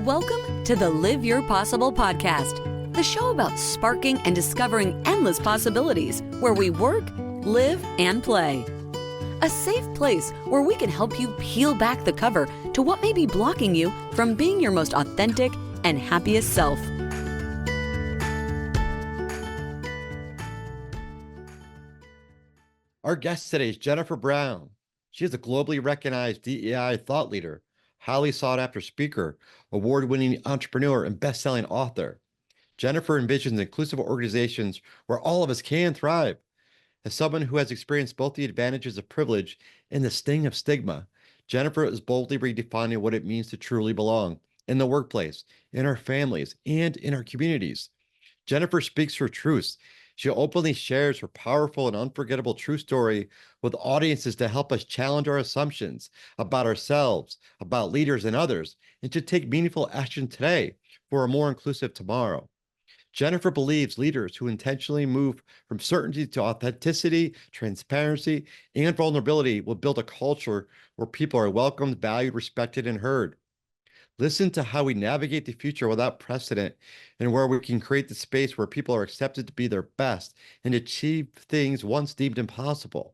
Welcome to the Live Your Possible podcast, the show about sparking and discovering endless possibilities where we work, live, and play. A safe place where we can help you peel back the cover to what may be blocking you from being your most authentic and happiest self. Our guest today is Jennifer Brown. She is a globally recognized DEI thought leader, highly sought after speaker, award-winning entrepreneur, and best-selling author. Jennifer envisions inclusive organizations where all of us can thrive. As someone who has experienced both the advantages of privilege and the sting of stigma, Jennifer is boldly redefining what it means to truly belong in the workplace, in our families, and in our communities. Jennifer speaks her truths. She openly shares her powerful and unforgettable true story with audiences to help us challenge our assumptions about ourselves, about leaders and others, and to take meaningful action today for a more inclusive tomorrow. Jennifer believes leaders who intentionally move from certainty to authenticity, transparency, and vulnerability will build a culture where people are welcomed, valued, respected, and heard. Listen to how we navigate the future without precedent and where we can create the space where people are accepted to be their best and achieve things once deemed impossible.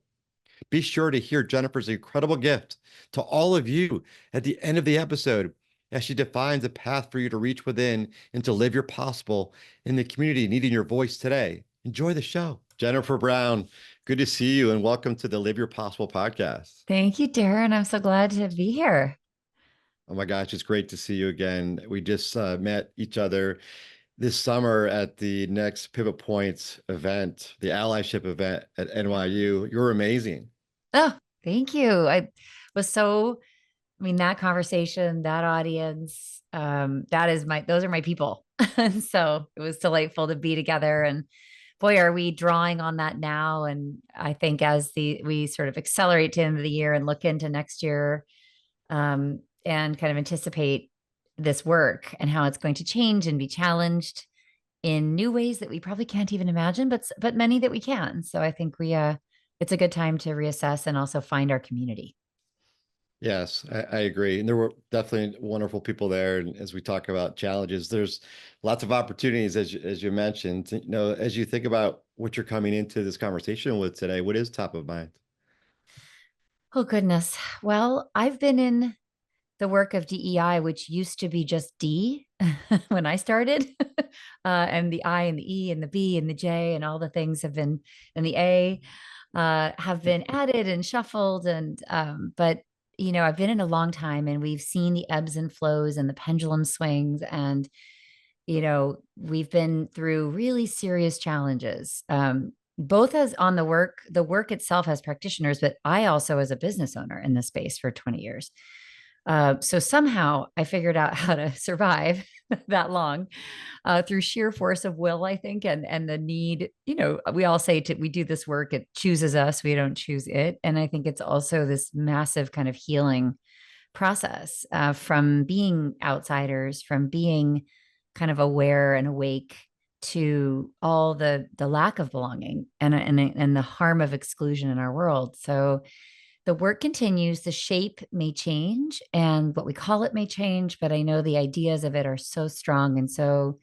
Be sure to hear Jennifer's incredible gift to all of you at the end of the episode as she defines a path for you to reach within and to live your possible in the community needing your voice today. Enjoy the show. Jennifer Brown, good to see you and welcome to the Live Your Possible podcast. Thank you, Darrin. I'm so glad to be here. Oh my gosh, it's great to see you again. We just met each other this summer at the next Pivot Points event, the allyship event at NYU. You're amazing. Oh, thank you. That conversation, that audience, those are my people. And so it was delightful to be together. And boy, are we drawing on that now. And I think as we sort of accelerate to the end of the year and look into next year, and kind of anticipate this work and how it's going to change and be challenged in new ways that we probably can't even imagine, but many that we can. So I think it's a good time to reassess and also find our community. Yes, I agree. And there were definitely wonderful people there. And as we talk about challenges, there's lots of opportunities, as you mentioned. As you think about what you're coming into this conversation with today, what is top of mind? Oh, goodness. Well, I've been in the work of DEI, which used to be just D when I started, and the I and the E and the B and the J and all the things have been, and the A have been added and shuffled. But I've been in a long time, and we've seen the ebbs and flows and the pendulum swings, and we've been through really serious challenges. Both as on the work itself as practitioners, but I also as a business owner in this space for 20 years. So somehow I figured out how to survive that long through sheer force of will, I think, and the need. We all say we do this work, it chooses us, we don't choose it. And I think it's also this massive kind of healing process from being outsiders, from being kind of aware and awake to all the lack of belonging and the harm of exclusion in our world. So the work continues. The shape may change and what we call it may change, but I know the ideas of it are so strong and so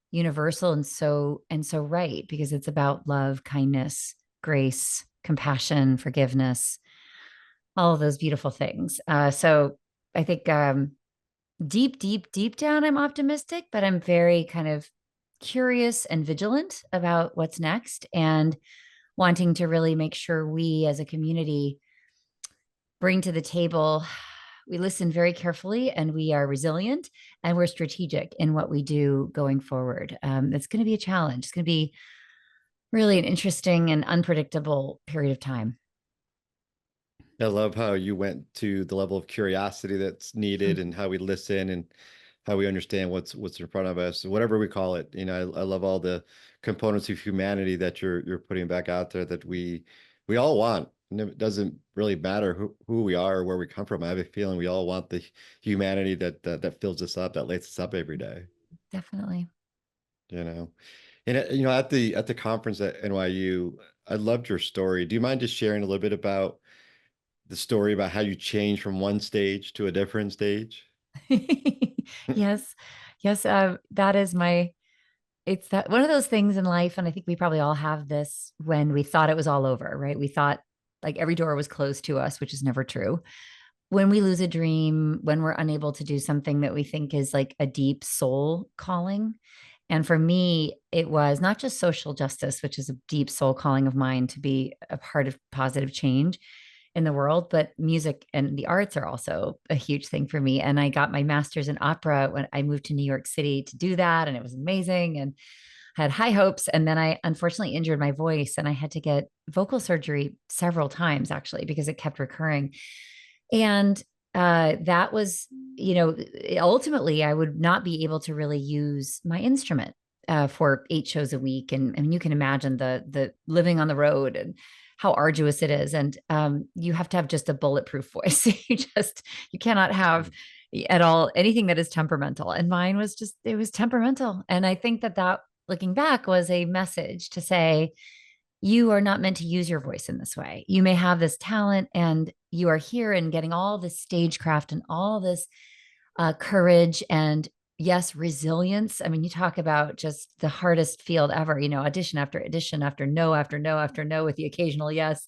universal and so right, because it's about love, kindness, grace, compassion, forgiveness, all of those beautiful things. So I think deep down, I'm optimistic, but I'm very kind of curious and vigilant about what's next and wanting to really make sure we as a community bring to the table, we listen very carefully and we are resilient and we're strategic in what we do going forward. It's going to be a challenge. It's going to be really an interesting and unpredictable period of time. I love how you went to the level of curiosity that's needed and how we listen and how we understand what's in front of us, whatever we call it. I love all the components of humanity that you're putting back out there that we all want. And it doesn't really matter who we are or where we come from. I have a feeling we all want the humanity that fills us up, that lights us up every day. Definitely. And at the conference at NYU, I loved your story. Do you mind just sharing a little bit about the story about how you changed from one stage to a different stage? Yes. Yes. That is it's that one of those things in life. And I think we probably all have this when we thought it was all over, right? We thought like every door was closed to us, which is never true. When we lose a dream, when we're unable to do something that we think is like a deep soul calling. And for me, it was not just social justice, which is a deep soul calling of mine to be a part of positive change in the world, but music and the arts are also a huge thing for me. And I got my master's in opera when I moved to New York City to do that. And it was amazing and had high hopes. And then I unfortunately injured my voice and I had to get vocal surgery several times actually because it kept recurring. And that was, ultimately, I would not be able to really use my instrument for 8 shows a week. And I mean, you can imagine the living on the road and how arduous it is. And you have to have just a bulletproof voice. You cannot have at all anything that is temperamental. And mine was just, it was temperamental. And I think that looking back was a message to say, you are not meant to use your voice in this way. You may have this talent and you are here and getting all this stagecraft and all this courage and yes, resilience. I mean, you talk about just the hardest field ever, audition after audition after no, after no, after no, with the occasional yes.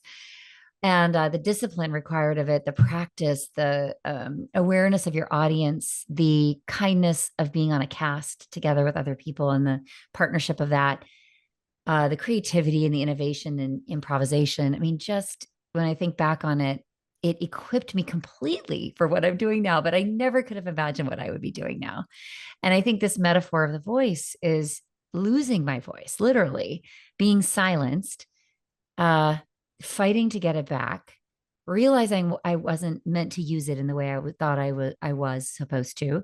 And the discipline required of it, the practice, the awareness of your audience, the kindness of being on a cast together with other people and the partnership of that, the creativity and the innovation and improvisation. I mean, just when I think back on it, it equipped me completely for what I'm doing now, but I never could have imagined what I would be doing now. And I think this metaphor of the voice is losing my voice, literally being silenced, uh, fighting to get it back, realizing I wasn't meant to use it in the way thought I was supposed to,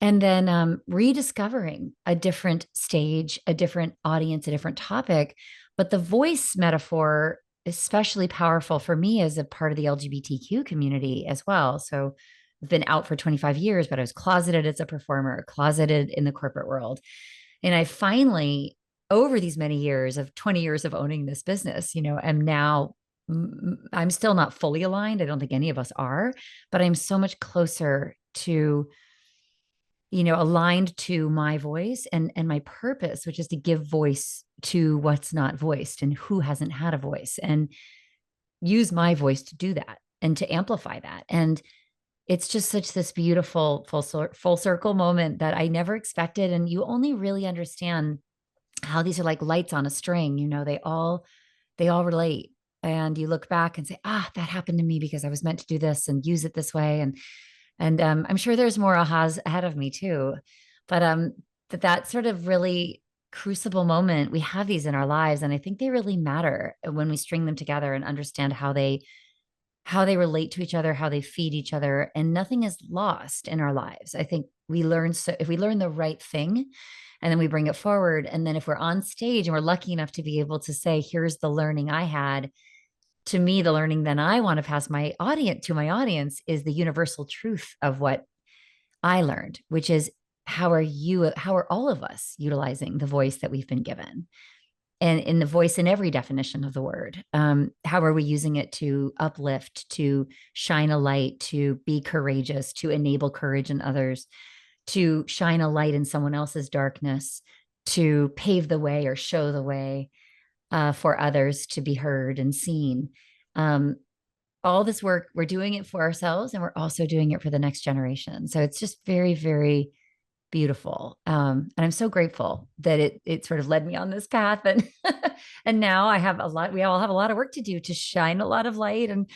and then rediscovering a different stage, a different audience, a different topic. But the voice metaphor, especially powerful for me as a part of the LGBTQ community as well. So I've been out for 25 years, but I was closeted as a performer, closeted in the corporate world. And I finally, over these many years of 20 years of owning this business, am now, I'm still not fully aligned. I don't think any of us are, but I'm so much closer to aligned to my voice and my purpose, which is to give voice to what's not voiced and who hasn't had a voice, and use my voice to do that and to amplify that. And it's just such this beautiful full circle moment that I never expected. And you only really understand how these are like lights on a string. They all relate. And you look back and say, that happened to me because I was meant to do this and use it this way. And I'm sure there's more ahas ahead of me too. But that sort of really crucible moment, we have these in our lives, and I think they really matter when we string them together and understand how they relate to each other, how they feed each other, and nothing is lost in our lives. I think if we learn the right thing and then we bring it forward, and then if we're on stage and we're lucky enough to be able to say, here's the learning I had, to me, the learning then I want to pass my audience is the universal truth of what I learned, which is how are all of us utilizing the voice that we've been given? And in the voice in every definition of the word, how are we using it to uplift, to shine a light, to be courageous, to enable courage in others, to shine a light in someone else's darkness, to pave the way or show the way for others to be heard and seen. Um, all this work, we're doing it for ourselves and we're also doing it for the next generation. So it's just very, very beautiful. And I'm so grateful that it sort of led me on this path. And and now we all have a lot of work to do to shine a lot of light and,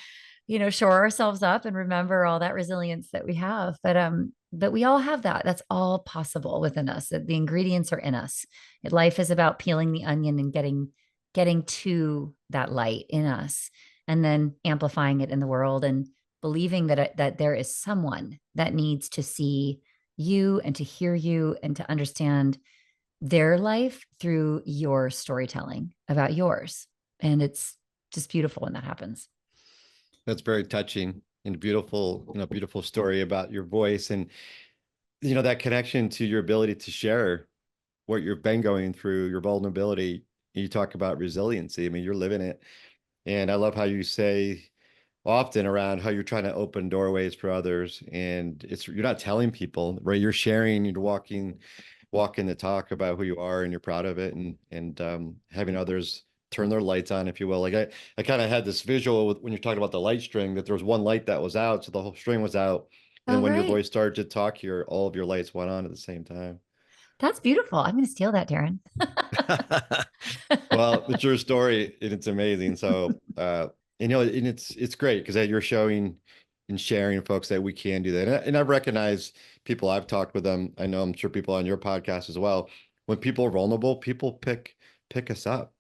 shore ourselves up and remember all that resilience that we have. But we all have that. That's all possible within us. The ingredients are in us. Life is about peeling the onion and getting to that light in us and then amplifying it in the world and believing that there is someone that needs to see you and to hear you and to understand their life through your storytelling about yours. And it's just beautiful when that happens. That's very touching and beautiful, beautiful story about your voice and, that connection to your ability to share what you've been going through, your vulnerability. You talk about resiliency. I mean, you're living it. And I love how you say often around how you're trying to open doorways for others, and you're not telling people, right? You're sharing, you're walking the talk about who you are, and you're proud of it, and having others turn their lights on, if you will. Like I kind of had this visual when you're talking about the light string, that there was one light that was out, so the whole string was out. And Oh, then when your right. voice started to talk, all of your lights went on at the same time. That's beautiful. I'm going to steal that, Darrin. Well, it's your story and it's amazing. So, and it's great because you're showing and sharing folks that we can do that. And I've recognized people, I've talked with them. I know I'm sure people on your podcast as well. When people are vulnerable, people pick us up,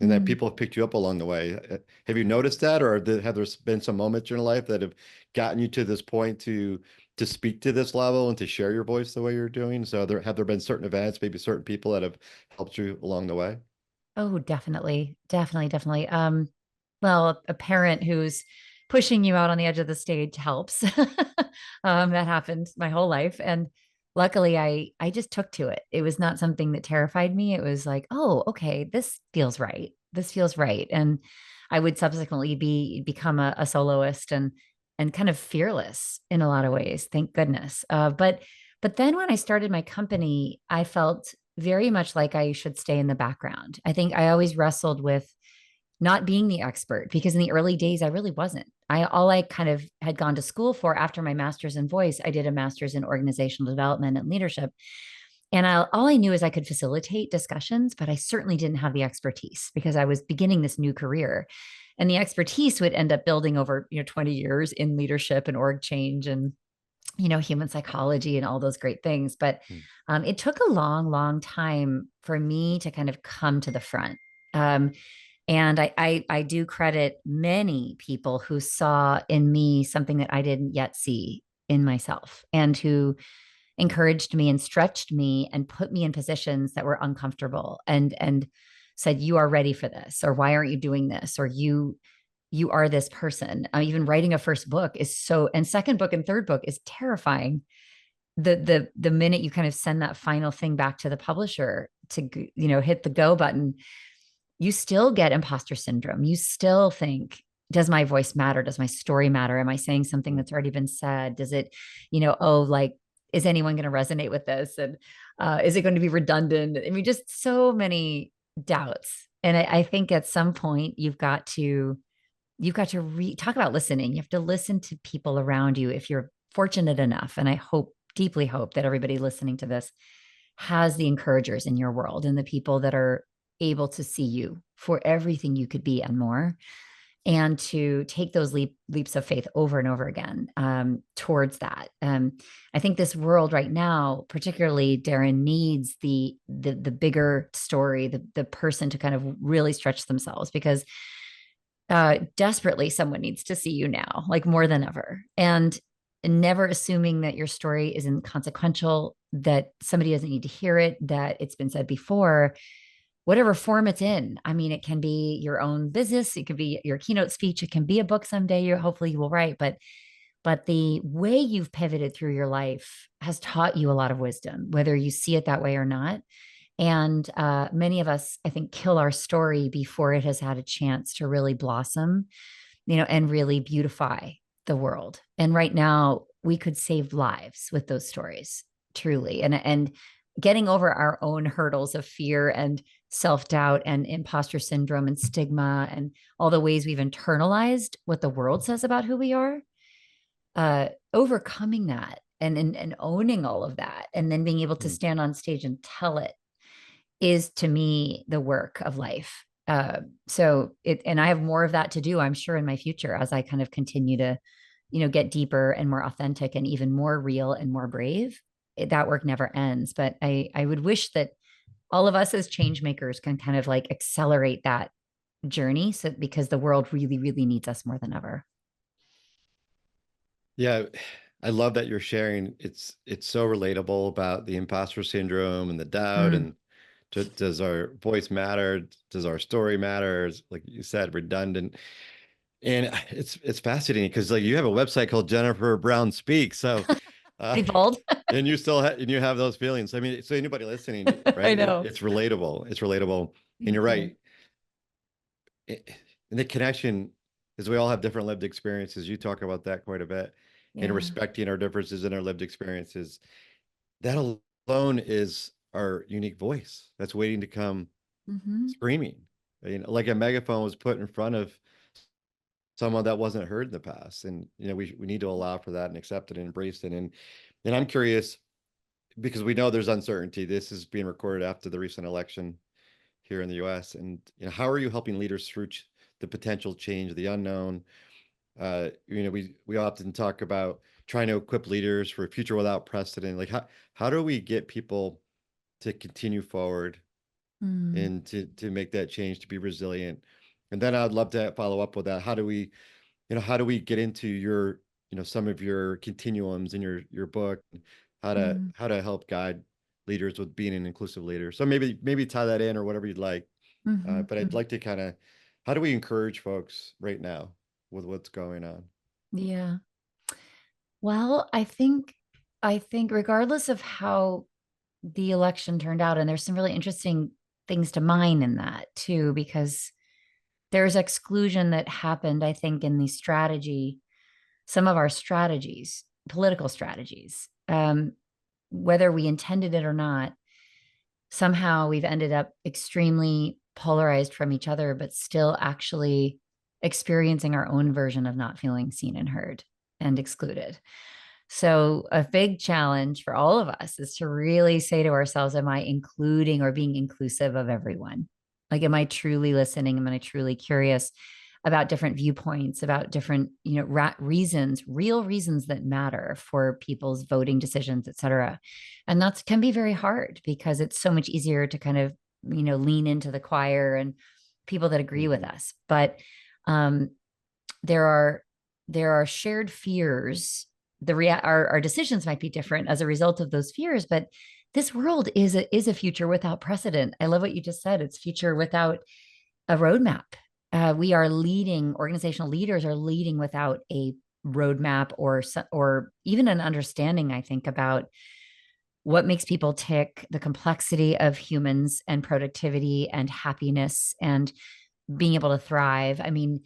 and that Mm. people have picked you up along the way. Have you noticed that, or have there been some moments in your life that have gotten you to this point to speak to this level and to share your voice the way you're doing? So have there been certain events, maybe certain people that have helped you along the way? Oh, definitely. Definitely, definitely. Well, a parent who's pushing you out on the edge of the stage helps. That happened my whole life. And luckily I just took to it. It was not something that terrified me. It was like, oh, okay, this feels right. This feels right. And I would subsequently become a soloist and kind of fearless in a lot of ways. Thank goodness. But then when I started my company, I felt very much like I should stay in the background. I think I always wrestled with not being the expert because in the early days I really wasn't. I kind of had gone to school for after my master's in voice, I did a master's in organizational development and leadership. And all I knew is I could facilitate discussions, but I certainly didn't have the expertise because I was beginning this new career. And the expertise would end up building over 20 years in leadership and org change and human psychology and all those great things. But Hmm. it took a long, long time for me to kind of come to the front. Um, and I do credit many people who saw in me something that I didn't yet see in myself and who encouraged me and stretched me and put me in positions that were uncomfortable and said, you are ready for this, or why aren't you doing this, or you are this person. Even writing a first book is and second book and third book is terrifying. The minute you kind of send that final thing back to the publisher to hit the go button, you still get imposter syndrome. You still think, does my voice matter? Does my story matter? Am I saying something that's already been said? Does it, oh, like, is anyone going to resonate with this? And is it going to be redundant? I mean, just so many doubts. And I think at some point you've got to talk about listening. You have to listen to people around you if you're fortunate enough. And I deeply hope that everybody listening to this has the encouragers in your world and the people that are able to see you for everything you could be and more, and to take those leaps of faith over and over again towards that. I think this world right now, particularly Darrin, needs the bigger story, the person to kind of really stretch themselves, because desperately someone needs to see you now, like more than ever. And never assuming that your story isn't consequential, that somebody doesn't need to hear it, that it's been said before, whatever form it's in. I mean, it can be your own business, it could be your keynote speech, it can be a book someday hopefully you will write, but the way you've pivoted through your life has taught you a lot of wisdom, whether you see it that way or not. And many of us, I think, kill our story before it has had a chance to really blossom, and really beautify the world. And right now, we could save lives with those stories, truly. And getting over our own hurdles of fear and self-doubt and imposter syndrome and stigma and all the ways we've internalized what the world says about who we are, overcoming that and owning all of that, and then being able to Hmm. stand on stage and tell it is, to me, the work of life. And I have more of that to do, I'm sure, in my future as I kind of continue to, get deeper and more authentic and even more real and more brave. That work never ends. But I would wish that all of us as change makers can kind of like accelerate that journey, so because the world really, really needs us more than ever. Yeah, I love that you're sharing. It's so relatable about the imposter syndrome and the doubt, Mm. and does our voice matter? Does our story matter? Like you said, redundant. And it's fascinating because like you have a website called Jennifer Brown Speaks. So uh Pretty bold. and you have those feelings. I mean, so anybody listening, I right? know. It's relatable. It's relatable. And Thank you're you. right. And the connection is we all have different lived experiences. You talk about that quite a bit, and Yeah. respecting our differences in our lived experiences. That alone is our unique voice that's waiting to come Mm-hmm. screaming. Like a megaphone was put in front of someone that wasn't heard in the past. And we need to allow for that and accept it and embrace it. And I'm curious because we know there's uncertainty. This is being recorded after the recent election here in the US. And how are you helping leaders through the potential change, the unknown? We often talk about trying to equip leaders for a future without precedent. Like how do we get people to continue forward Mm. and to make that change, to be resilient? And then I'd love to follow up with that. How do we get into your, some of your continuums in your book, how to Mm. how to help guide leaders with being an inclusive leader? So maybe tie that in or whatever you'd like. Mm-hmm. But I'd Mm-hmm. like to kind of, how do we encourage folks right now with what's going on? Yeah. Well, I think regardless of how the election turned out, and there's some really interesting things to mine in that too, because there's exclusion that happened, I think, in the strategy, some of our strategies, political strategies, whether we intended it or not, somehow we've ended up extremely polarized from each other, but still actually experiencing our own version of not feeling seen and heard and excluded. So, a big challenge for all of us is to really say to ourselves, am I including or being inclusive of everyone? Like, am I truly listening? Am I truly curious about different viewpoints, about different, reasons, real reasons that matter for people's voting decisions, et cetera? And that can be very hard because it's so much easier to kind of, lean into the choir and people that agree with Hmm. us. But um, there are there are shared fears. Our decisions might be different as a result of those fears, but this world is a future without precedent. I love what you just said. It's future without a roadmap. We are leading, organizational leaders are leading without a roadmap or even an understanding, I think, about what makes people tick, the complexity of humans and productivity and happiness and being able to thrive. I mean,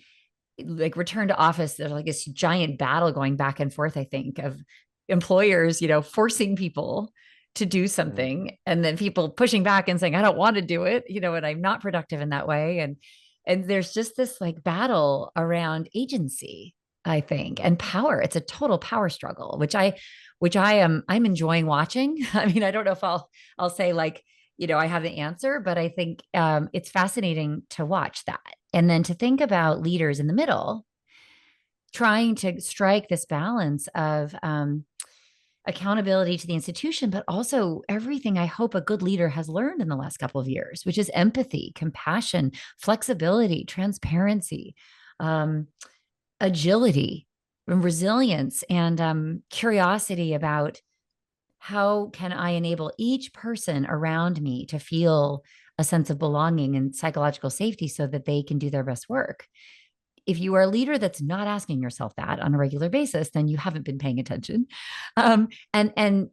like return to office, there's like this giant battle going back and forth, I think, of employers, forcing people to do Hmm. something and then people pushing back and saying, I don't want to do it, and I'm not productive in that way. And there's just this like battle around agency, I think, and power. It's a total power struggle, I'm enjoying watching. I mean, I don't know if I'll say like, I have the answer, but I think it's fascinating to watch that. And then to think about leaders in the middle trying to strike this balance of accountability to the institution, but also everything I hope a good leader has learned in the last couple of years, which is empathy, compassion, flexibility, transparency, um, agility, and resilience, and curiosity about how can I enable each person around me to feel a sense of belonging and psychological safety so that they can do their best work. If you are a leader that's not asking yourself that on a regular basis, then you haven't been paying attention. And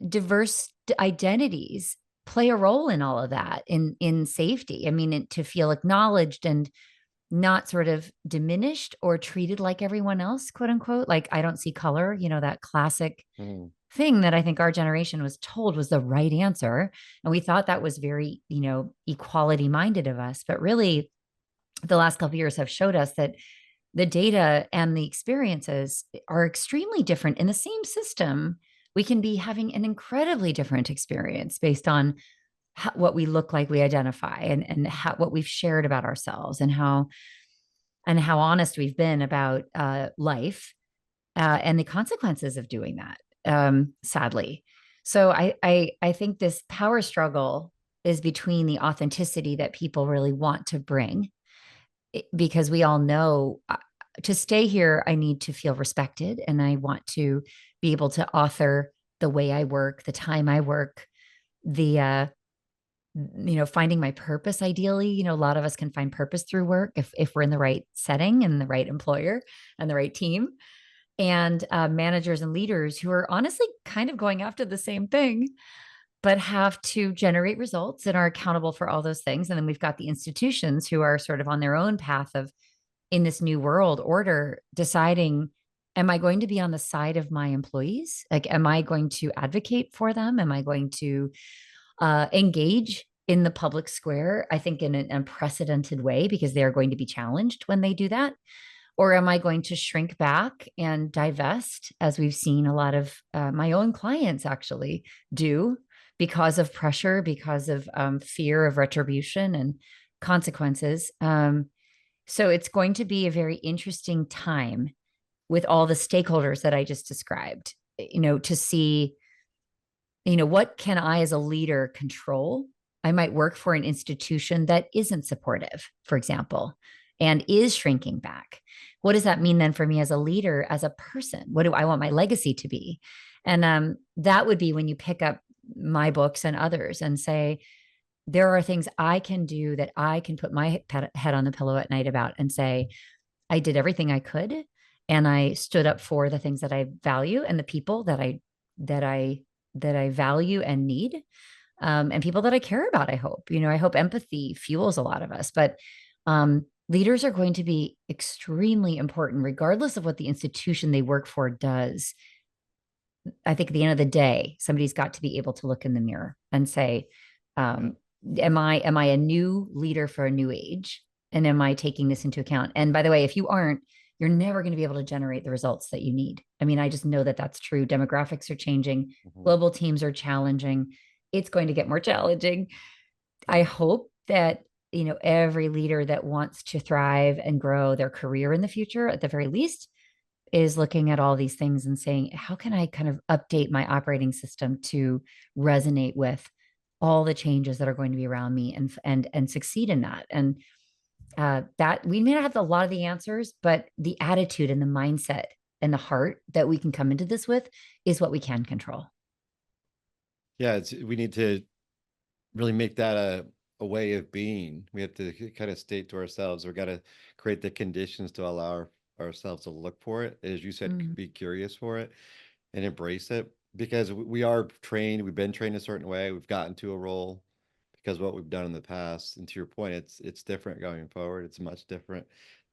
diverse identities play a role in all of that in safety. I mean, to feel acknowledged and not sort of diminished or treated like everyone else, quote unquote. Like I don't see color, that classic Hmm. thing that I think our generation was told was the right answer. And we thought that was very, equality minded of us. But really, the last couple of years have showed us that the data and the experiences are extremely different in the same system. We can be having an incredibly different experience based on what we look like, we identify, and what we've shared about ourselves, and how honest we've been about life and the consequences of doing that. Sadly, so I think this power struggle is between the authenticity that people really want to bring, because we all know to stay here, I need to feel respected and I want to be able to author the way I work, the time I work, the finding my purpose. Ideally, a lot of us can find purpose through work if we're in the right setting and the right employer and the right team, and managers and leaders who are honestly kind of going after the same thing but have to generate results and are accountable for all those things. And then we've got the institutions who are sort of on their own path of in this new world order, deciding, am I going to be on the side of my employees? Like, am I going to advocate for them? Am I going to engage in the public square, I think in an unprecedented way, because they are going to be challenged when they do that? Or am I going to shrink back and divest, as we've seen a lot of my own clients actually do, because of pressure, because of fear of retribution and consequences? So it's going to be a very interesting time with all the stakeholders that I just described, to see, what can I as a leader control? I might work for an institution that isn't supportive, for example, and is shrinking back. What does that mean then for me as a leader, as a person? What do I want my legacy to be? And that would be when you pick up my books and others and say, there are things I can do that I can put my head on the pillow at night about and say, I did everything I could, and I stood up for the things that I value and the people that I value and need, and people that I care about. I hope empathy fuels a lot of us, but leaders are going to be extremely important, regardless of what the institution they work for does. I think at the end of the day, somebody's got to be able to look in the mirror and say, am I a new leader for a new age? And am I taking this into account? And by the way, if you aren't, you're never going to be able to generate the results that you need. I mean, I just know that that's true. Demographics are changing. Global teams are challenging. It's going to get more challenging. I hope that, every leader that wants to thrive and grow their career in the future, at the very least, is looking at all these things and saying, how can I kind of update my operating system to resonate with all the changes that are going to be around me and succeed in that? And that we may not have a lot of the answers, but the attitude and the mindset and the heart that we can come into this with is what we can control. Yeah, we need to really make that a way of being. We have to kind of state to ourselves, we've got to create the conditions to allow ourselves to look for it. As you said, be curious for it and embrace it, because we are trained, we've been trained a certain way, we've gotten to a role because of what we've done in the past. And to your point, it's different going forward. It's much different.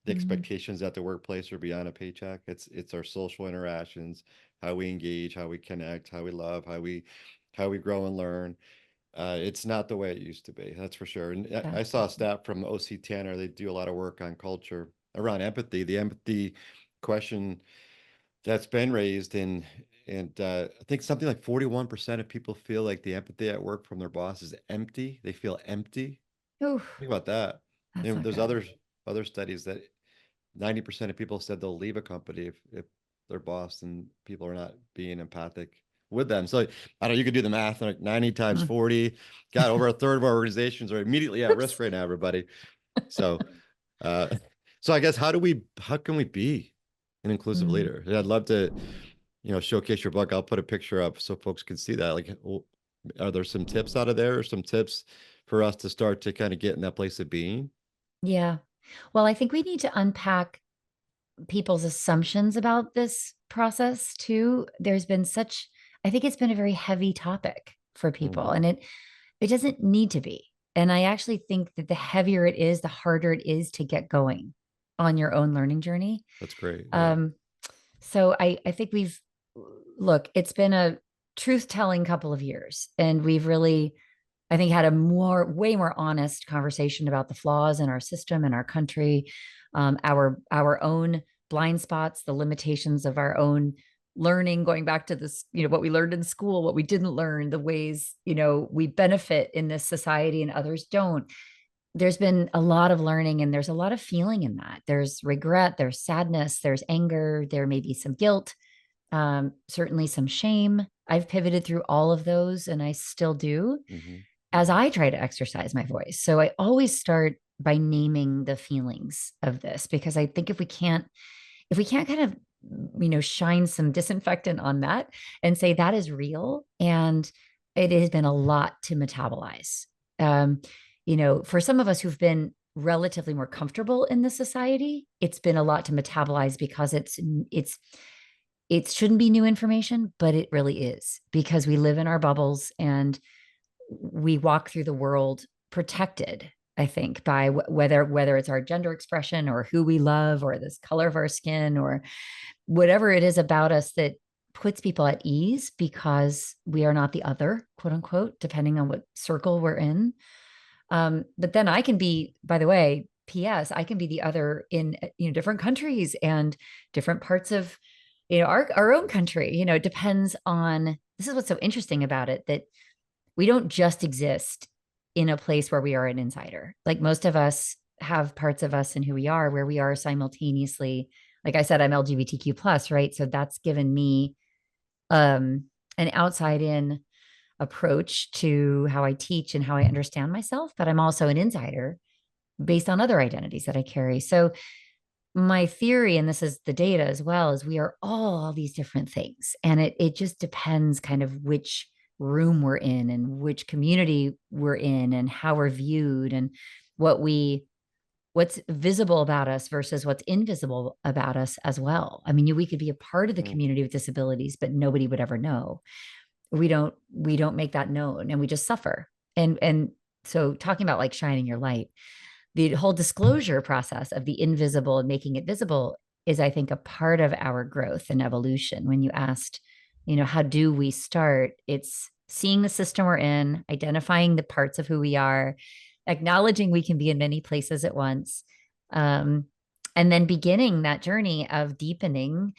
The expectations at the workplace are beyond a paycheck. It's our social interactions, how we engage, how we connect, how we love, how we grow and learn. It's not the way it used to be, that's for sure. And I saw a stat from OC Tanner. They do a lot of work on culture around empathy. The empathy question that's been raised, and I think something like 41% of people feel like the empathy at work from their boss is empty. They feel empty. Oof, Think about that. that's And not there's good. other studies that 90% of people said they'll leave a company if their boss and people are not being empathic with them. So I don't know, you could do the math, like 90 times 40. God, over a third of our organizations are immediately at risk Oops. right now, everybody. So uh so I guess how can we be an inclusive leader? And I'd love to, showcase your book. I'll put a picture up so folks can see that. Like, are there some tips out of there, or some tips for us to start to kind of get in that place of being? Yeah. Well, I think we need to unpack people's assumptions about this process too. I think it's been a very heavy topic for people, and it doesn't need to be. And I actually think that the heavier it is, the harder it is to get going on your own learning journey. That's great. Yeah. So I think look, it's been a truth telling couple of years, and we've really, I think, had a way more honest conversation about the flaws in our system and our country, our own blind spots, the limitations of our own learning, going back to this, what we learned in school, what we didn't learn, the ways, we benefit in this society and others don't. There's been a lot of learning, and there's a lot of feeling in that. There's regret, there's sadness, there's anger, there may be some guilt, certainly some shame. I've pivoted through all of those, and I still do as I try to exercise my voice. So I always start by naming the feelings of this, because I think if we can't kind of, shine some disinfectant on that and say that is real, and it has been a lot to metabolize. Um, for some of us who've been relatively more comfortable in the society, it's been a lot to metabolize, because it shouldn't be new information, but it really is, because we live in our bubbles and we walk through the world protected I think, by whether it's our gender expression or who we love or this color of our skin or whatever it is about us that puts people at ease because we are not the other, quote unquote, depending on what circle we're in. But then I can be, by the way, PS, I can be the other in different countries and different parts of our own country. It depends on, this is what's so interesting about it, that we don't just exist in a place where we are an insider. Like most of us have parts of us and who we are where we are simultaneously. Like I said, I'm LGBTQ plus, right? So that's given me an outside in approach to how I teach and how I understand myself, but I'm also an insider based on other identities that I carry. So my theory, and this is the data as well, is we are all these different things. And it just depends kind of which room we're in and which community we're in and how we're viewed and what's visible about us versus what's invisible about us as well. I mean, we could be a part of the community with disabilities, but nobody would ever know. We don't make that known, and we just suffer. And so talking about like shining your light, the whole disclosure process of the invisible and making it visible is, I think, a part of our growth and evolution. When you asked, how do we start? It's seeing the system we're in, identifying the parts of who we are, acknowledging we can be in many places at once, and then beginning that journey of deepening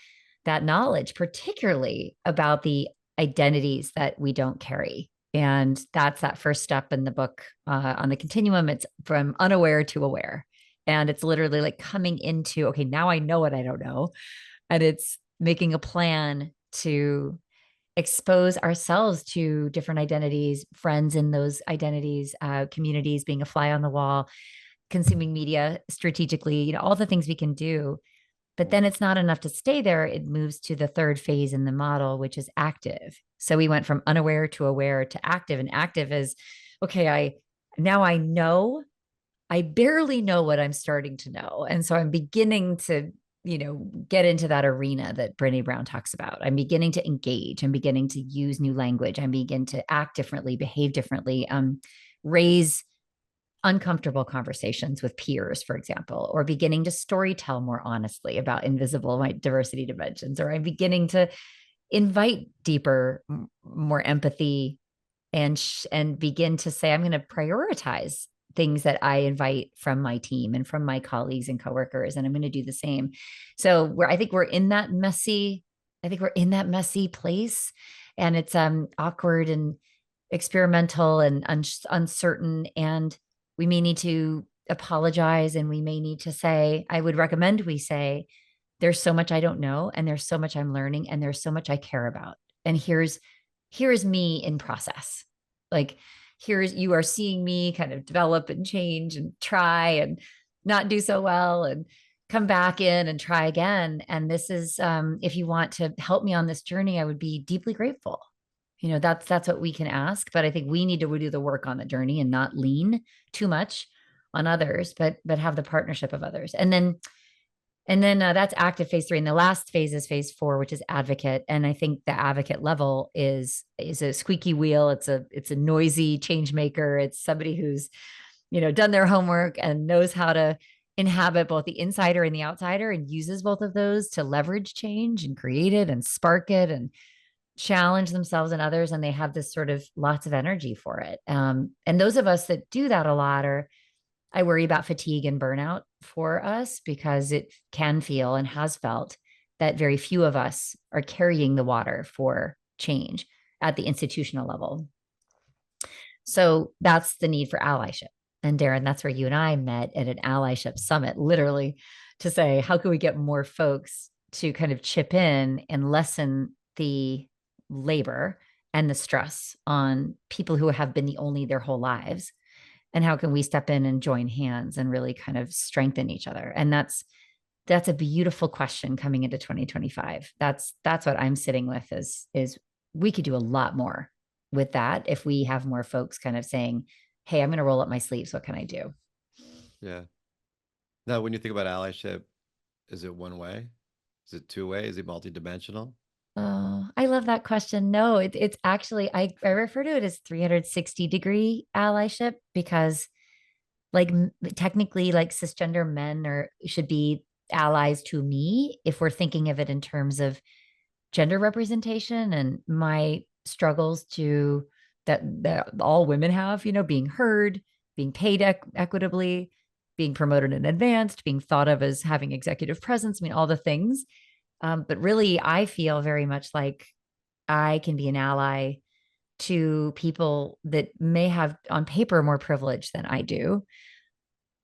that knowledge, particularly about the identities that we don't carry. And that's that first step in the book on the continuum. It's from unaware to aware. And it's literally like coming into, okay, now I know what I don't know. And it's making a plan to expose ourselves to different identities, friends in those identities, communities, being a fly on the wall, consuming media strategically, all the things we can do. But then it's not enough to stay there. It moves to the third phase in the model, which is active. So we went from unaware to aware to active. And active is, okay, I know, I barely know what I'm starting to know. And so I'm beginning to, get into that arena that Brené Brown talks about. I'm beginning to engage. I'm beginning to use new language. I'm beginning to act differently, behave differently, raise uncomfortable conversations with peers, for example, or beginning to storytell more honestly about invisible diversity dimensions, or I'm beginning to invite deeper, more empathy and begin to say, I'm going to prioritize things that I invite from my team and from my colleagues and coworkers, and I'm going to do the same. So I think we're in that messy place, and it's awkward and experimental and uncertain, and we may need to apologize, and we may need to say, I would recommend we say, there's so much I don't know, and there's so much I'm learning, and there's so much I care about. And here's me in process. Like, you are seeing me kind of develop and change and try and not do so well and come back in and try again. And this is, if you want to help me on this journey, I would be deeply grateful. That's what we can ask, but I think we need to do the work on the journey and not lean too much on others, but have the partnership of others. And then that's active phase 3. And the last phase is phase 4, which is advocate. And I think the advocate level is a squeaky wheel. It's a noisy change maker. It's somebody who's, done their homework and knows how to inhabit both the insider and the outsider, and uses both of those to leverage change and create it and spark it and challenge themselves and others. And they have this sort of lots of energy for it. And those of us that do that a lot I worry about fatigue and burnout for us, because it can feel and has felt that very few of us are carrying the water for change at the institutional level. So that's the need for allyship. And Darrin, that's where you and I met at an allyship summit, literally, to say, how can we get more folks to kind of chip in and lessen the labor and the stress on people who have been the only their whole lives? And how can we step in and join hands and really kind of strengthen each other? And that's a beautiful question coming into 2025. That's what I'm sitting with is we could do a lot more with that if we have more folks kind of saying, hey, I'm going to roll up my sleeves. What can I do? Yeah. Now, when you think about allyship, is it one way? Is it two way? Is it multidimensional? Oh, I love that question. No, it's actually, I refer to it as 360-degree allyship, because like technically like cisgender men should be allies to me if we're thinking of it in terms of gender representation and my struggles to that all women have, being heard, being paid equitably, being promoted and advanced, being thought of as having executive presence. I mean, all the things. But really, I feel very much like I can be an ally to people that may have on paper more privilege than I do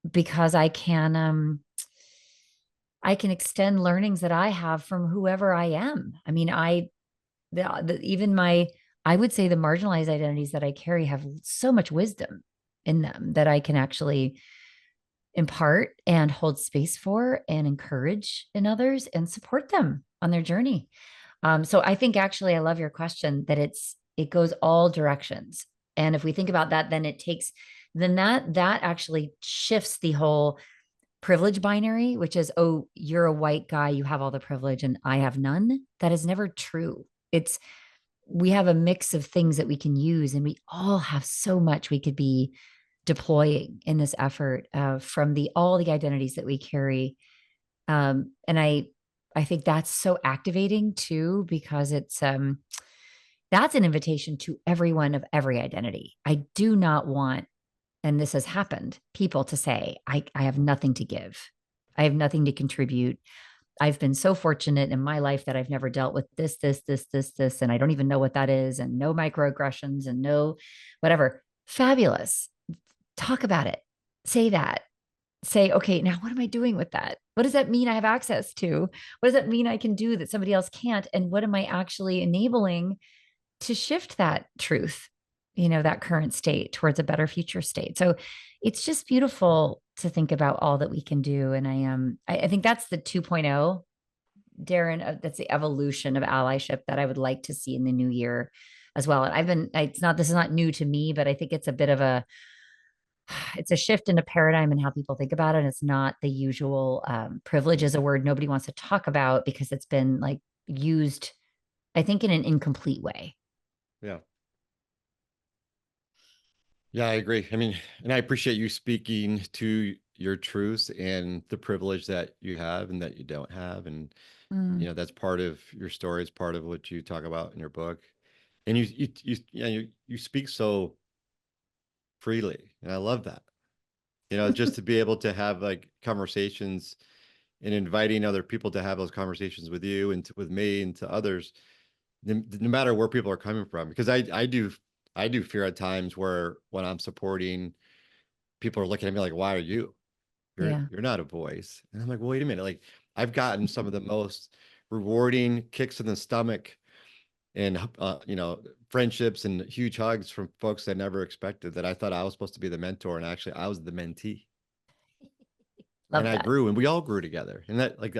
because I can extend learnings that I have from whoever I am. I mean, even my, I would say the marginalized identities that I carry have so much wisdom in them that I can actually impart and hold space for and encourage in others and support them on their journey. So I think actually I love your question that it goes all directions. And if we think about that, then that actually shifts the whole privilege binary, which is, oh, you're a white guy, you have all the privilege and I have none. That is never true. We have a mix of things that we can use, and we all have so much we could be deploying in this effort from all the identities that we carry. And I think that's so activating too, because that's an invitation to everyone of every identity. I do not want, and this has happened, people to say, I have nothing to give. I have nothing to contribute. I've been so fortunate in my life that I've never dealt with this, and I don't even know what that is, and no microaggressions and no whatever. Fabulous. Talk about it. Say that. Say, okay, now what am I doing with that? What does that mean I have access to? What does that mean I can do that somebody else can't? And what am I actually enabling to shift that truth, that current state towards a better future state? So it's just beautiful to think about all that we can do. And I think that's the 2.0, Darrin, that's the evolution of allyship that I would like to see in the new year as well. And this is not new to me, but I think it's a bit of it's a shift in a paradigm and how people think about it. It's not the usual privilege is a word nobody wants to talk about because it's been like used, I think, in an incomplete way. Yeah. Yeah, I agree. I mean, and I appreciate you speaking to your truths and the privilege that you have and that you don't have. And, Mm, that's part of your story. It's part of what you talk about in your book. And you speak so freely. And I love that. Just to be able to have like conversations and inviting other people to have those conversations with you and with me and to others, no matter where people are coming from. Because I do fear at times where when I'm supporting, people are looking at me like, why are you? yeah. You're not a voice. And I'm like, well, wait a minute. Like I've gotten some of the most rewarding kicks in the stomach and friendships and huge hugs from folks I never expected, that I thought I was supposed to be the mentor, and actually I was the mentee. And Love I that. grew, and we all grew together. And that, like,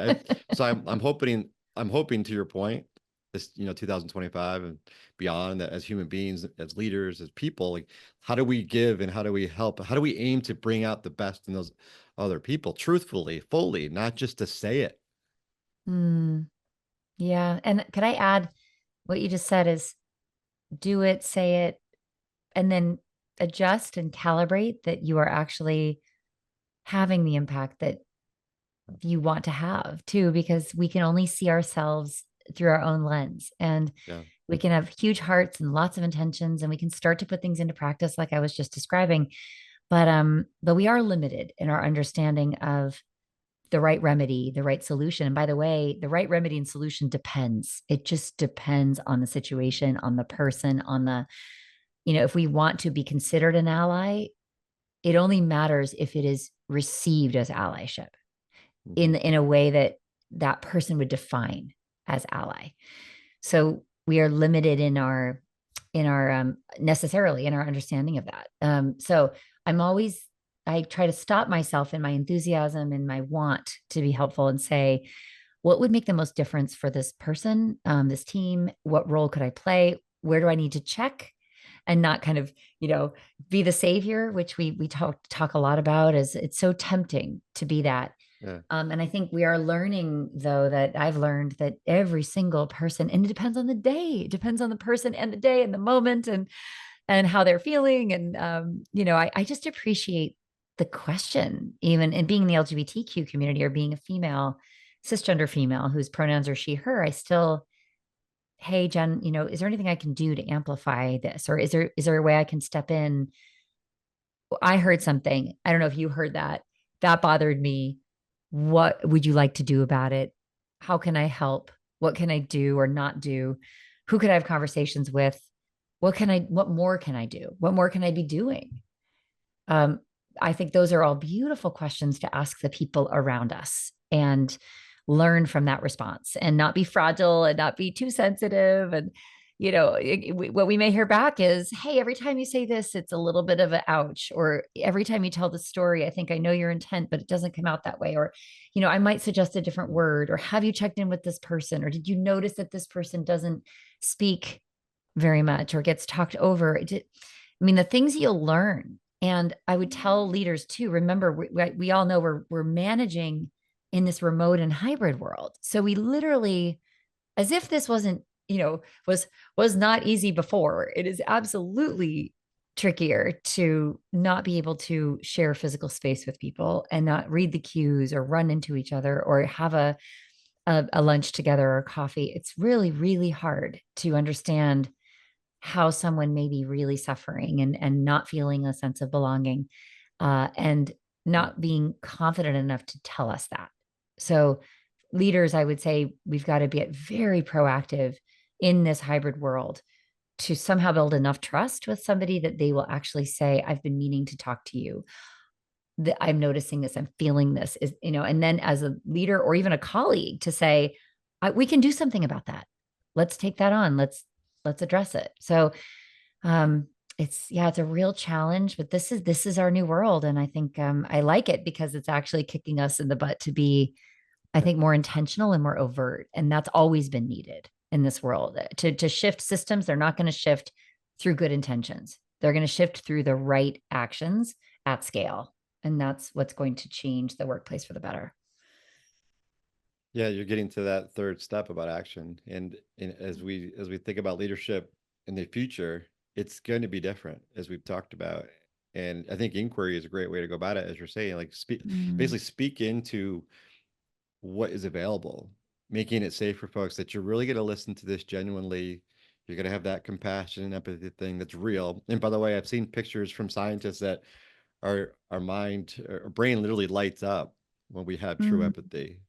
I'm hoping to your point, this 2025 and beyond, that as human beings, as leaders, as people, like, how do we give and how do we help? How do we aim to bring out the best in those other people, truthfully, fully, not just to say it? Mm, yeah. And could I add what you just said is do it, say it, and then adjust and calibrate that you are actually having the impact that you want to have too, because we can only see ourselves through our own lens. And Yeah, we can have huge hearts and lots of intentions, and we can start to put things into practice like I was just describing. But we are limited in our understanding of the right remedy, the right solution. And by the way, the right remedy and solution depends. It just depends on the situation, on the person, if we want to be considered an ally, it only matters if it is received as allyship hmm, in a way that that person would define as ally. So we are limited in our necessarily in our understanding of that. So I try to stop myself in my enthusiasm and my want to be helpful and say, what would make the most difference for this person, this team? What role could I play? Where do I need to check? And not kind of, be the savior, which we talk a lot about, as it's so tempting to be that. yeah, And I think we are learning, though, that I've learned that every single person, and it depends on the day, it depends on the person and the day and the moment and how they're feeling. And I just appreciate the question, even in being in the LGBTQ community or being a female, cisgender female whose pronouns are she, her, I still, hey, Jen, is there anything I can do to amplify this? Or is there a way I can step in? I heard something. I don't know if you heard that. That bothered me. What would you like to do about it? How can I help? What can I do or not do? Who could I have conversations with? What more can I do? What more can I be doing? Um, I think those are all beautiful questions to ask the people around us and learn from that response and not be fragile and not be too sensitive. And, what we may hear back is, hey, every time you say this, it's a little bit of an ouch. Or every time you tell the story, I think I know your intent, but it doesn't come out that way. Or, I might suggest a different word. Or have you checked in with this person? Or did you notice that this person doesn't speak very much or gets talked over? The things you'll learn. And I would tell leaders too, remember, we all know we're managing in this remote and hybrid world. So we literally, as if this wasn't, was not easy before, it is absolutely trickier to not be able to share physical space with people and not read the cues or run into each other or have a lunch together or coffee. It's really, really hard to understand how someone may be really suffering and not feeling a sense of belonging, and not being confident enough to tell us that. So leaders, I would say we've got to be very proactive in this hybrid world to somehow build enough trust with somebody that they will actually say, I've been meaning to talk to you. I'm noticing this, I'm feeling this, and then as a leader or even a colleague to say, we can do something about that. Let's take that on. Let's address it. So it's a real challenge, but this is our new world. And I think I like it because it's actually kicking us in the butt to be, I think, more intentional and more overt. And that's always been needed in this world. To shift systems, they're not going to shift through good intentions. They're going to shift through the right actions at scale. And that's what's going to change the workplace for the better. Yeah, you're getting to that third step about action. And as we think about leadership in the future, it's going to be different, as we've talked about. And I think inquiry is a great way to go about it, as you're saying, like basically speak into what is available, making it safe for folks that you're really going to listen to this genuinely. You're going to have that compassion and empathy thing that's real. And by the way, I've seen pictures from scientists that our mind, our brain literally lights up when we have true empathy.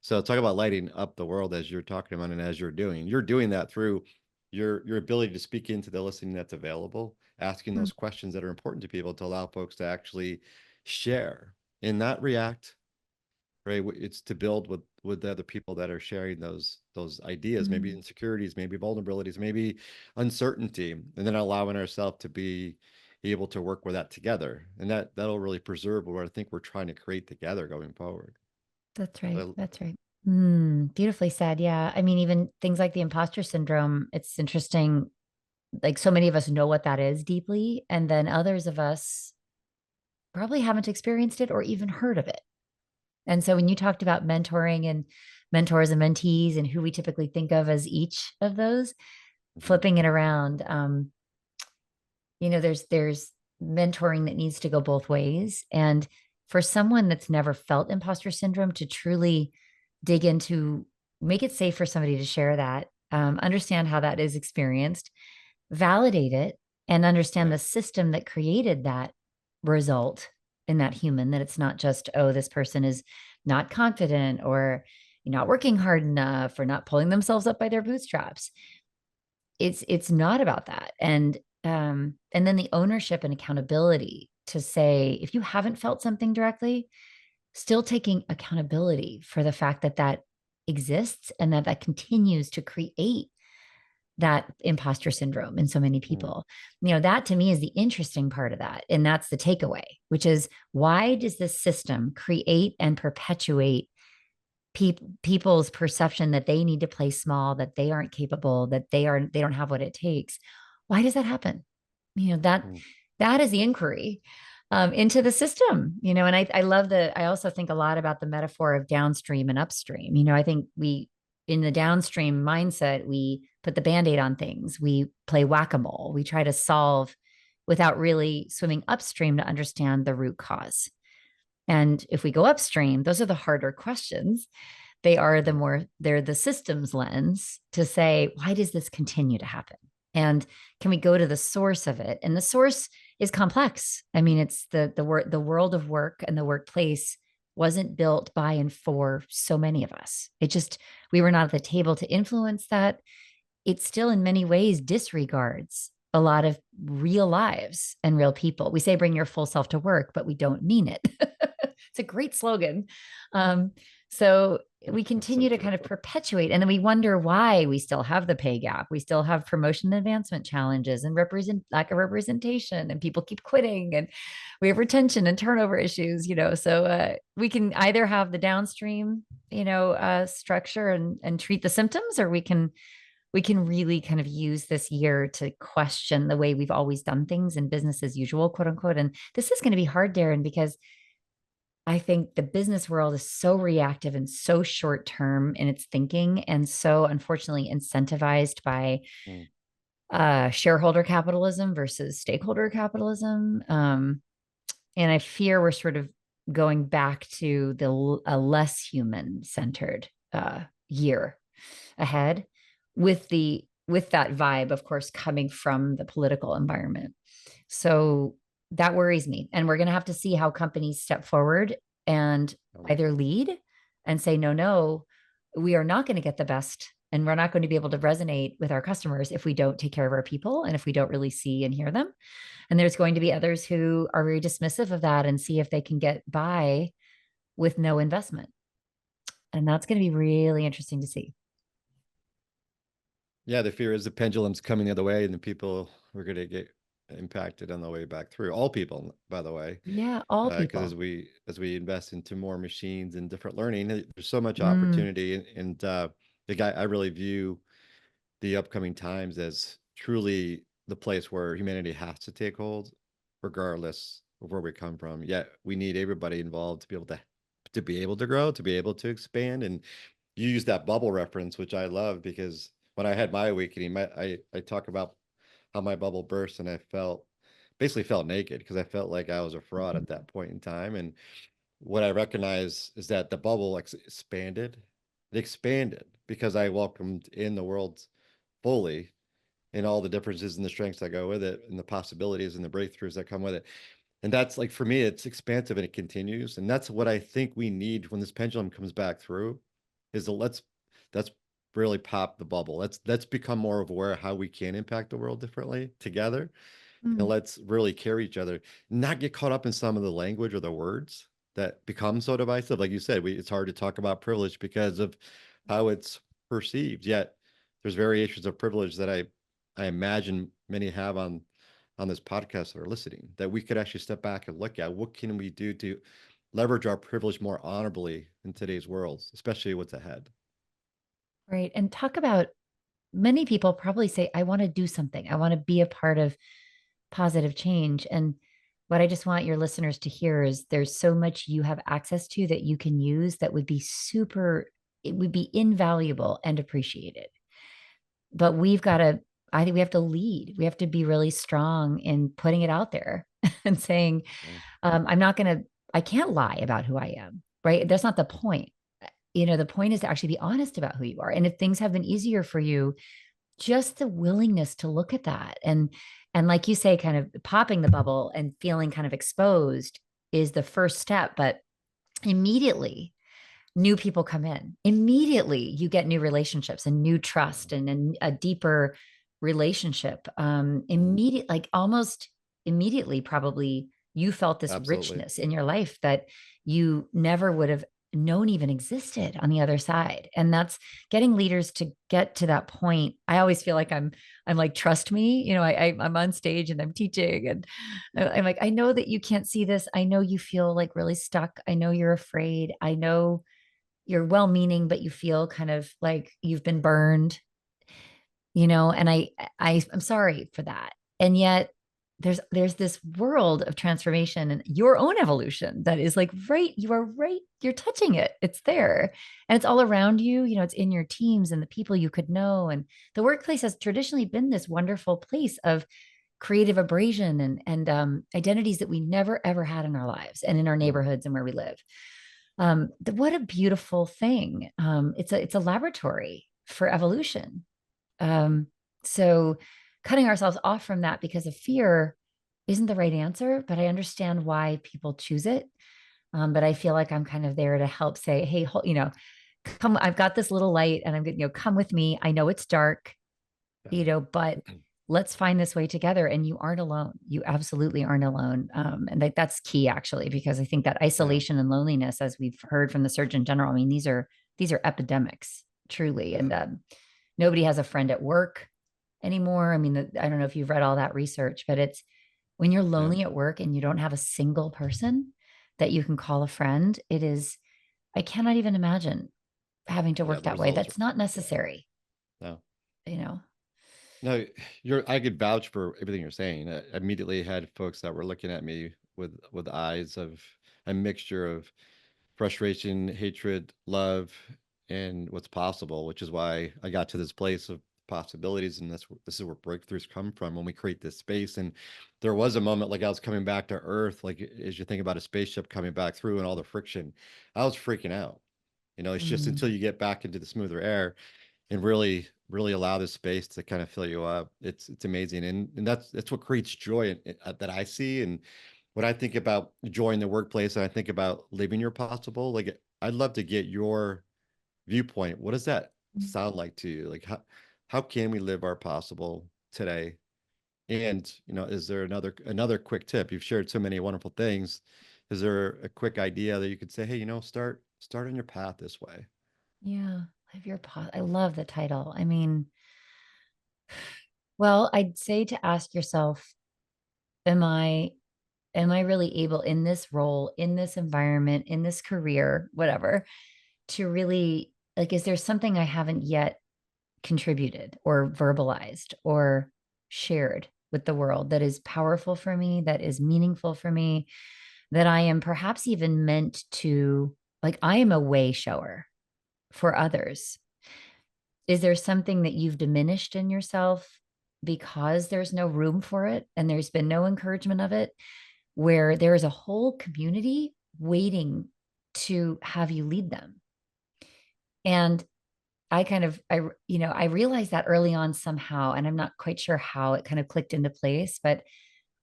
So talk about lighting up the world, as you're talking about and as you're doing that through your ability to speak into the listening that's available, asking those questions that are important to people to allow folks to actually share and not react, right? It's to build with the other people that are sharing those ideas, maybe insecurities, maybe vulnerabilities, maybe uncertainty, and then allowing ourselves to be able to work with that together. And that'll really preserve what I think we're trying to create together going forward. That's right. That's right. Beautifully said. Yeah. Even things like the imposter syndrome, it's interesting. Like, so many of us know what that is deeply, and then others of us probably haven't experienced it or even heard of it. And so when you talked about mentoring and mentors and mentees and who we typically think of as each of those, flipping it around, there's mentoring that needs to go both ways. And for someone that's never felt imposter syndrome to truly dig into, make it safe for somebody to share that, understand how that is experienced, validate it, and understand the system that created that result in that human, that it's not just, oh, this person is not confident or not working hard enough or not pulling themselves up by their bootstraps. It's not about that. And then the ownership and accountability to say, if you haven't felt something directly, still taking accountability for the fact that that exists and that continues to create that imposter syndrome in so many people. That to me is the interesting part of that. And that's the takeaway, which is, why does this system create and perpetuate people's perception that they need to play small, that they aren't capable, that they don't have what it takes? Why does that happen? That is the inquiry into the system, and I love I also think a lot about the metaphor of downstream and upstream. I think in the downstream mindset, we put the Band-Aid on things. We play whack-a-mole. We try to solve without really swimming upstream to understand the root cause. And if we go upstream, those are the harder questions. They're the systems lens to say, why does this continue to happen? And can we go to the source of it? And the source is complex. I mean, it's the world of work and the workplace wasn't built by and for so many of us. We were not at the table to influence that. It still in many ways disregards a lot of real lives and real people. We say bring your full self to work, but we don't mean it. It's a great slogan. Um, so we continue to kind of perpetuate, and then we wonder why we still have the pay gap. We still have promotion and advancement challenges and lack of representation, and people keep quitting, and we have retention and turnover issues, so we can either have the downstream, structure and treat the symptoms, or we can really kind of use this year to question the way we've always done things in business as usual, quote unquote. And this is going to be hard, Darrin, because I think the business world is so reactive and so short term in its thinking, and so unfortunately incentivized by shareholder capitalism versus stakeholder capitalism. And I fear we're sort of going back to a less human centered year ahead, with that vibe, of course, coming from the political environment. So that worries me. And we're going to have to see how companies step forward and either lead and say, no, we are not going to get the best, and we're not going to be able to resonate with our customers if we don't take care of our people and if we don't really see and hear them. And there's going to be others who are very dismissive of that and see if they can get by with no investment. And that's going to be really interesting to see. Yeah, the fear is the pendulum's coming the other way, and the people are going to get impacted on the way back through. All people, by the way. Yeah, all Because people. as we invest into more machines and different learning, there's so much opportunity. I really view the upcoming times as truly the place where humanity has to take hold, regardless of where we come from. Yet we need everybody involved to be able to grow, to be able to expand. And you use that bubble reference, which I love, because when I had my awakening, I talk about how my bubble burst, and I basically felt naked because I felt like I was a fraud at that point in time. And what I recognize is that the bubble expanded. It expanded because I welcomed in the world fully, and all the differences and the strengths that go with it, and the possibilities and the breakthroughs that come with it. And that's, like, for me, it's expansive and it continues. And that's what I think we need when this pendulum comes back through, is let's really pop the bubble. Let's become more aware how we can impact the world differently together. And let's really carry each other, not get caught up in some of the language or the words that become so divisive. Like you said, it's hard to talk about privilege because of how it's perceived. Yet there's variations of privilege that I imagine many have on this podcast that are listening, that we could actually step back and look at what can we do to leverage our privilege more honorably in today's world, especially what's ahead. Right. And talk about, many people probably say, I want to do something. I want to be a part of positive change. And what I just want your listeners to hear is there's so much you have access to that you can use that would be it would be invaluable and appreciated. But I think we have to lead. We have to be really strong in putting it out there and saying, Yeah. I can't lie about who I am, right? That's not the point. The point is to actually be honest about who you are. And if things have been easier for you, just the willingness to look at that and like you say, kind of popping the bubble and feeling kind of exposed is the first step. But immediately new people come in. Immediately you get new relationships and new trust and a deeper relationship. Like almost immediately, probably you felt this Absolutely. richness in your life that you never would have known even existed on the other side. And that's getting leaders to get to that point. I always feel like I'm like, trust me, I'm on stage and I'm teaching, and I'm like, I know that you can't see this. I know you feel like really stuck. I know you're afraid. I know you're well-meaning, but you feel kind of like you've been burned, and I'm sorry for that. And yet there's this world of transformation and your own evolution that is like, you are right, you're touching it, it's there, and it's all around you. It's in your teams and the people you could know. And the workplace has traditionally been this wonderful place of creative abrasion and identities that we never ever had in our lives and in our neighborhoods and where we live. What a beautiful thing. It's a laboratory for evolution. So cutting ourselves off from that because of fear isn't the right answer, but I understand why people choose it. But I feel like I'm kind of there to help say, hey, come, I've got this little light and I'm going to, come with me. I know it's dark, but let's find this way together. And you aren't alone. You absolutely aren't alone. And that's key actually, because I think that isolation and loneliness, as we've heard from the Surgeon General, I mean, these are epidemics truly. And nobody has a friend at work anymore. I mean, I don't know if you've read all that research, but it's when you're lonely at work and you don't have a single person that you can call a friend, I cannot even imagine having to work that way. That's not necessary. No. No, I could vouch for everything you're saying. I immediately had folks that were looking at me with eyes of a mixture of frustration, hatred, love, and what's possible, which is why I got to this place of possibilities. And this is where breakthroughs come from when we create this space. And there was a moment like I was coming back to Earth, like as you think about a spaceship coming back through and all the friction, I was freaking out. It's just until you get back into the smoother air and really allow this space to kind of fill you up. It's amazing. And that's what creates joy that I see. And when I think about joy in the workplace and I think about living your possible, like I'd love to get your viewpoint. What does that sound like to you? Like how can we live our possible today? And is there another quick tip? You've shared so many wonderful things. Is there a quick idea that you could say, hey, start on your path this way? Yeah, I love the title. I mean, well, I'd say to ask yourself, am I really able in this role, in this environment, in this career, whatever, to really like, is there something I haven't yet contributed or verbalized or shared with the world that is powerful for me, that is meaningful for me, that I am perhaps even meant to, like, I am a way shower for others. Is there something that you've diminished in yourself because there's no room for it and there's been no encouragement of it, where there is a whole community waiting to have you lead them? And I realized that early on somehow, and I'm not quite sure how it kind of clicked into place, but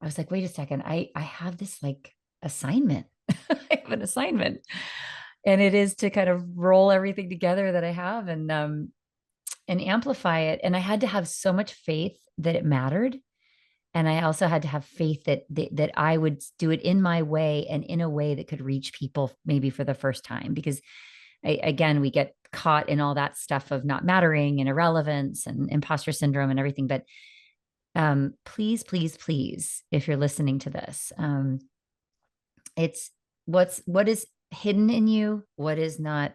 I was like, wait a second, I have this like assignment. I have an assignment. And it is to kind of roll everything together that I have and amplify it. And I had to have so much faith that it mattered. And I also had to have faith that I would do it in my way and in a way that could reach people maybe for the first time. Because again, we get caught in all that stuff of not mattering and irrelevance and imposter syndrome and everything. But please, please, please, if you're listening to this, it's what is hidden in you, what is not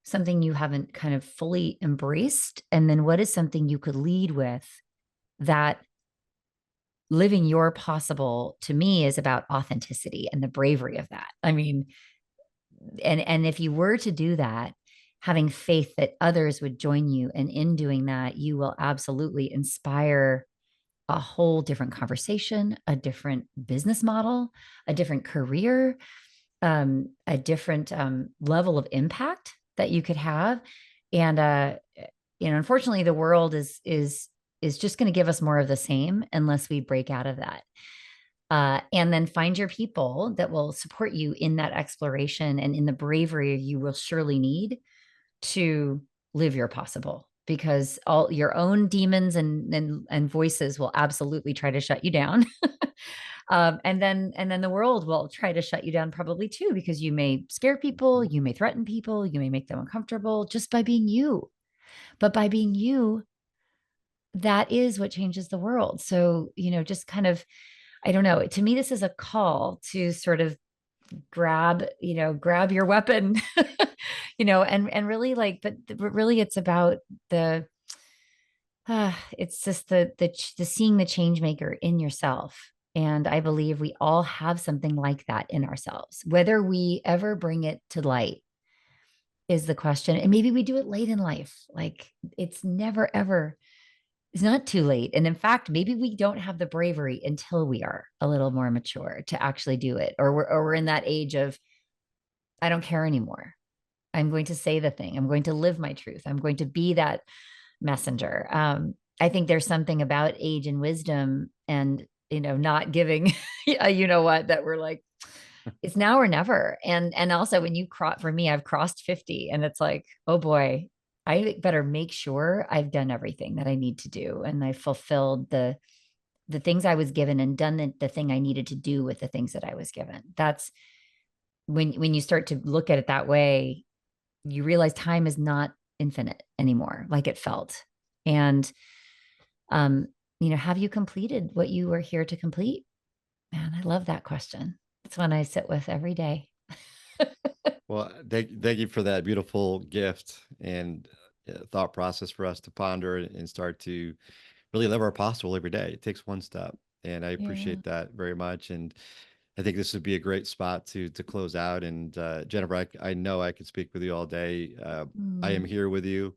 something you haven't kind of fully embraced, and then what is something you could lead with. That living your possible, to me, is about authenticity and the bravery of that. I mean, and if you were to do that, having faith that others would join you, and in doing that, you will absolutely inspire a whole different conversation, a different business model, a different career, a different level of impact that you could have. And unfortunately, the world is just going to give us more of the same unless we break out of that. And then find your people that will support you in that exploration and in the bravery you will surely need to live your possible, because all your own demons and voices will absolutely try to shut you down. And then the world will try to shut you down probably too, because you may scare people, you may threaten people, you may make them uncomfortable just by being you. But by being you, that is what changes the world. So, just kind of, I don't know, to me, this is a call to sort of grab your weapon, and really but really it's about it's just the seeing the change maker in yourself. And I believe we all have something like that in ourselves. Whether we ever bring it to light is the question. And maybe we do it late in life. Like, it's never, ever It's not too late. And in fact, maybe we don't have the bravery until we are a little more mature to actually do it. Or we're in that age of, I don't care anymore. I'm going to say the thing. I'm going to live my truth. I'm going to be that messenger. I think there's something about age and wisdom and, not giving, you know what, that we're like, it's now or never. And also when for me, I've crossed 50 and it's like, oh boy, I better make sure I've done everything that I need to do. And I fulfilled the things I was given and done the thing I needed to do with the things that I was given. That's when you start to look at it that way, you realize time is not infinite anymore, like it felt. And, have you completed what you were here to complete? Man, I love that question. It's one I sit with every day. Well, thank you for that beautiful gift and thought process for us to ponder and start to really live our possible every day. It takes one step, and I Yeah. appreciate that very much. And I think this would be a great spot to close out. And Jennifer, I know I could speak with you all day. I am Mm, here with you.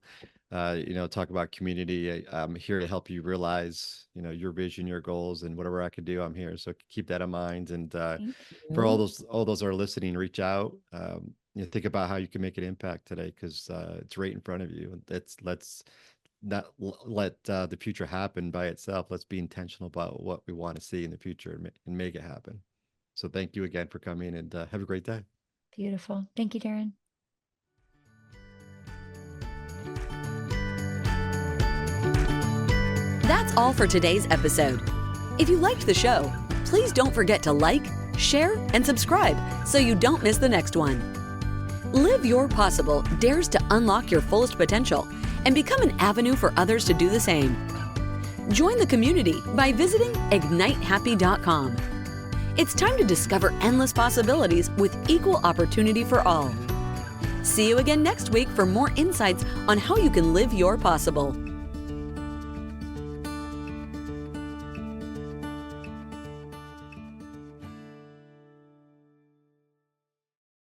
Talk about community. I'm here to help you realize, your vision, your goals, and whatever I can do, I'm here. So keep that in mind. And thank for you. all those that are listening, reach out. Think about how you can make an impact today, because it's right in front of you. Let's not let the future happen by itself. Let's be intentional about what we want to see in the future and make it happen. So thank you again for coming, and have a great day. Beautiful. Thank you, Darrin. That's all for today's episode. If you liked the show, please don't forget to like, share, and subscribe so you don't miss the next one. Live Your Possible dares to unlock your fullest potential and become an avenue for others to do the same. Join the community by visiting ignitehappy.com. It's time to discover endless possibilities with equal opportunity for all. See you again next week for more insights on how you can live your possible.